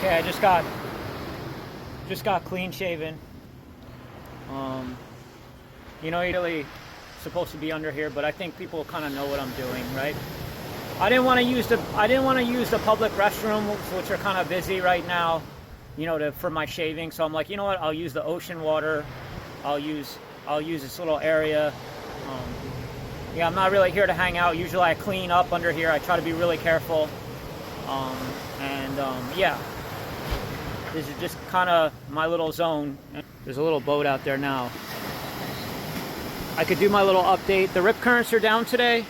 Okay, I just got clean shaven. You know, you're really supposed to be under here, but I think people kind of know what I'm doing, right? I didn't want to use the public restrooms, which are kind of busy right now, you know, for my shaving. So I'm like, you know what? I'll use the ocean water. I'll use this little area. Yeah, I'm not really here to hang out. Usually I clean up under here. I try to be really careful. Yeah, this is just kind of my little zone. There's a little boat out there now. I could do my little update. The rip currents are down today.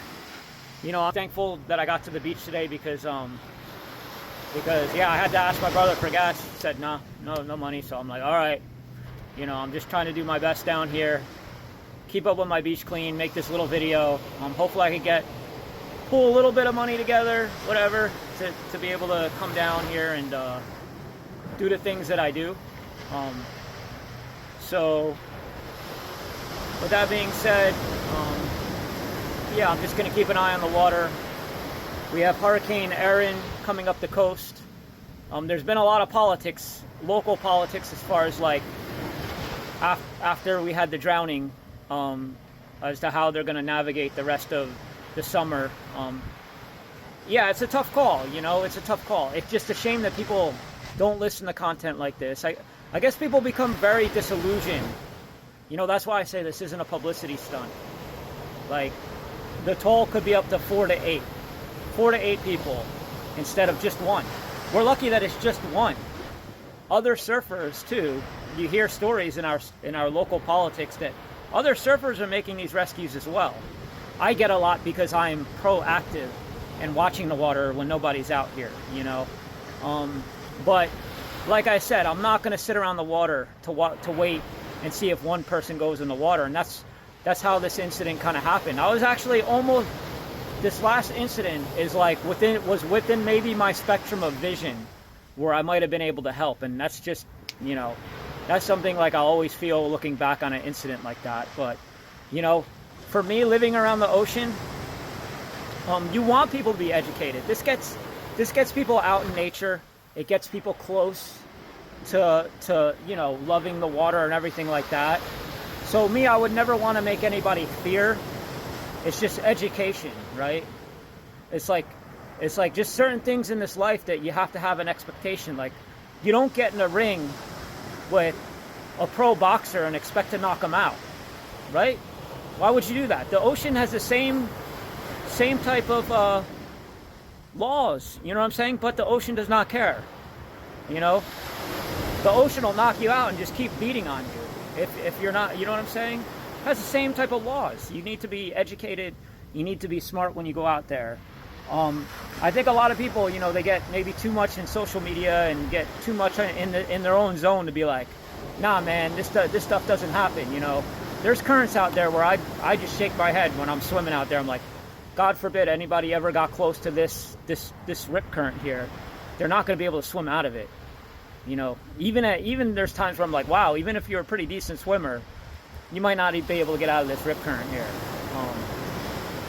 You know, I'm thankful that I got to the beach today because yeah, I had to ask my brother for gas. He said, no money. So I'm like, all right. You know, I'm just trying to do my best down here. Keep up with my beach clean, make this little video. Hopefully I can pull a little bit of money together, whatever, to be able to come down here and do the things that I do. So with that being said, yeah, I'm just going to keep an eye on the water. We have Hurricane Erin coming up the coast. There's been a lot of politics, local politics, as far as like after we had the drowning, as to how they're going to navigate the rest of the summer. Yeah, it's a tough call, you know, it's a tough call. It's just a shame that people don't listen to content like this. I guess people become very disillusioned. You know, that's why I say this isn't a publicity stunt. Like, the toll could be up to 4 to 8. 4 to 8 people instead of just one. We're lucky that it's just one. Other surfers, too, you hear stories in our local politics that other surfers are making these rescues as well. I get a lot because I'm proactive and watching the water when nobody's out here, you know. But like I said, I'm not going to sit around the water to wait and see if one person goes in the water, and that's how this incident kind of happened. I was actually almost, this last incident is like was within maybe my spectrum of vision where I might have been able to help, and that's just, you know, that's something like I always feel looking back on an incident like that. But, you know, for me, living around the ocean, you want people to be educated. This gets people out in nature. It gets people close to you know, loving the water and everything like that. So me, I would never want to make anybody fear. It's just education, right? It's like just certain things in this life that you have to have an expectation. Like, you don't get in a ring with a pro boxer and expect to knock him out, right? Why would you do that? The ocean has the same type of laws, you know what I'm saying? But the ocean does not care, you know? The ocean will knock you out and just keep beating on you if you're not, you know what I'm saying? It has the same type of laws. You need to be educated. You need to be smart when you go out there. I think a lot of people, you know, they get maybe too much in social media and get too much in their own zone to be like, nah, man, this stuff doesn't happen, you know? There's currents out there where I just shake my head when I'm swimming out there. I'm like, God forbid anybody ever got close to this rip current here. They're not going to be able to swim out of it. You know, even there's times where I'm like, wow, even if you're a pretty decent swimmer, you might not be able to get out of this rip current here.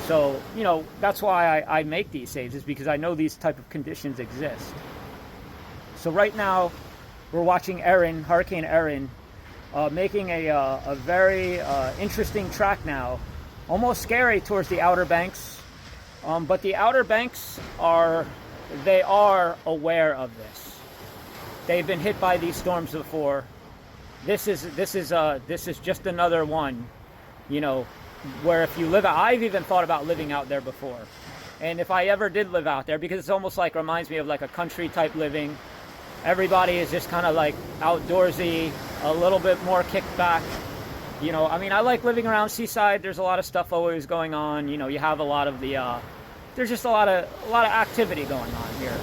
So, you know, that's why I make these saves, is because I know these type of conditions exist. So right now, we're watching Hurricane Erin, making a very interesting track now. Almost scary towards the Outer Banks. But the Outer Banks are aware of this. They've been hit by these storms before. This is just another one, you know, where if you live out, I've even thought about living out there before. And if I ever did live out there, because it's almost like, reminds me of like a country type living. Everybody is just kind of like outdoorsy, a little bit more kicked back. You know, I mean, I like living around seaside. There's a lot of stuff always going on. You know, you have a lot of there's just a lot of activity going on here.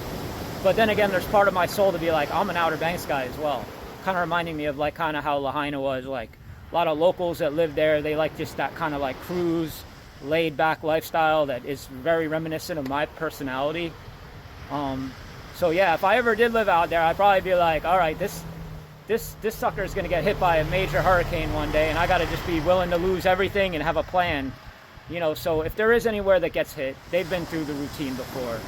But then again, there's part of my soul to be like, I'm an Outer Banks guy as well. Kind of reminding me of like kind of how Lahaina was, like a lot of locals that live there. They like just that kind of like cruise, laid back lifestyle that is very reminiscent of my personality. So yeah, if I ever did live out there, I'd probably be like, all right, this sucker is going to get hit by a major hurricane one day, and I got to just be willing to lose everything and have a plan. You know, so if there is anywhere that gets hit, they've been through the routine before.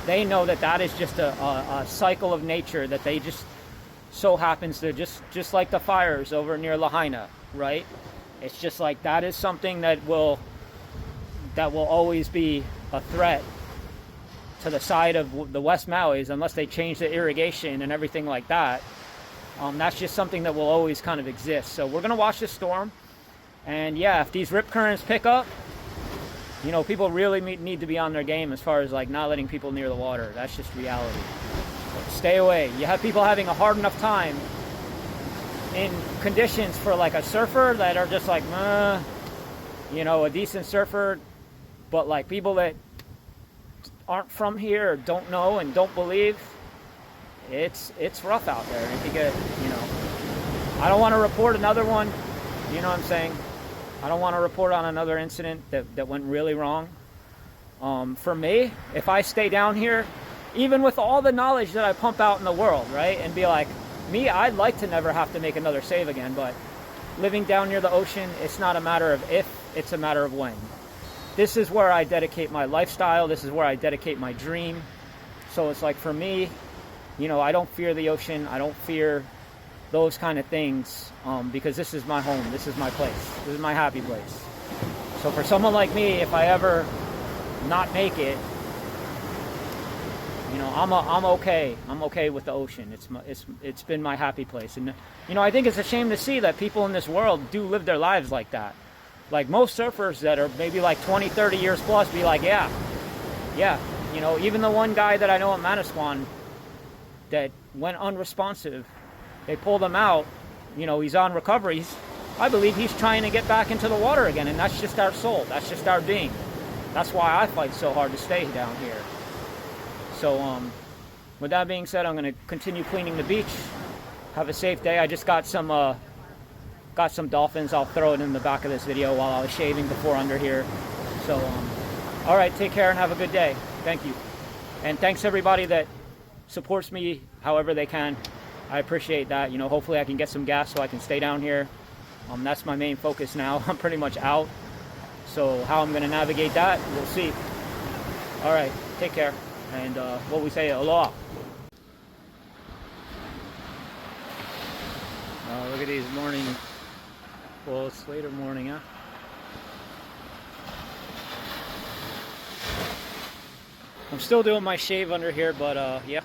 they know that that is just a cycle of nature, that they just so happens to just like the fires over near Lahaina, right? It's just like that is something that will always be a threat to the side of the West Maui's unless they change the irrigation and everything like that. That's just something that will always kind of exist. So we're gonna watch this storm, and yeah, if these rip currents pick up, you know, people really need to be on their game as far as like not letting people near the water. That's just reality. But stay away. You have people having a hard enough time in conditions for like a surfer that are just like, you know, a decent surfer, but like people that aren't from here or don't know and don't believe, it's rough out there. And you get, you know, I don't want to report another one, you know what I'm saying? I don't want to report on another incident that went really wrong. For me, if I stay down here, even with all the knowledge that I pump out in the world, right, and be like, me, I'd like to never have to make another save again, but living down near the ocean, it's not a matter of if, it's a matter of when. This is where I dedicate my lifestyle. This is where I dedicate my dream. So it's like, for me, you know, I don't fear the ocean. I don't fear those kind of things, because this is my home. This is my place. This is my happy place. So for someone like me, if I ever not make it, you know, I'm okay. I'm okay with the ocean. It's been my happy place. And you know, I think it's a shame to see that people in this world do live their lives like that. Like most surfers that are maybe like 20, 30 years plus be like, yeah. You know, even the one guy that I know at Manasquan that went unresponsive, they pulled him out, you know, he's on recoveries. I believe he's trying to get back into the water again, and that's just our soul. That's just our being. That's why I fight so hard to stay down here. So, with that being said, I'm going to continue cleaning the beach. Have a safe day. I just got some dolphins. I'll throw it in the back of this video while I was shaving before under here. So, all right, take care and have a good day. Thank you. And thanks everybody that supports me however they can. I appreciate that. You know, hopefully I can get some gas so I can stay down here. That's my main focus now. I'm pretty much out. So how I'm going to navigate that, we'll see. All right, take care. And what we say, aloha. Look at these morning. Well, it's later morning, huh? I'm still doing my shave under here, but yeah.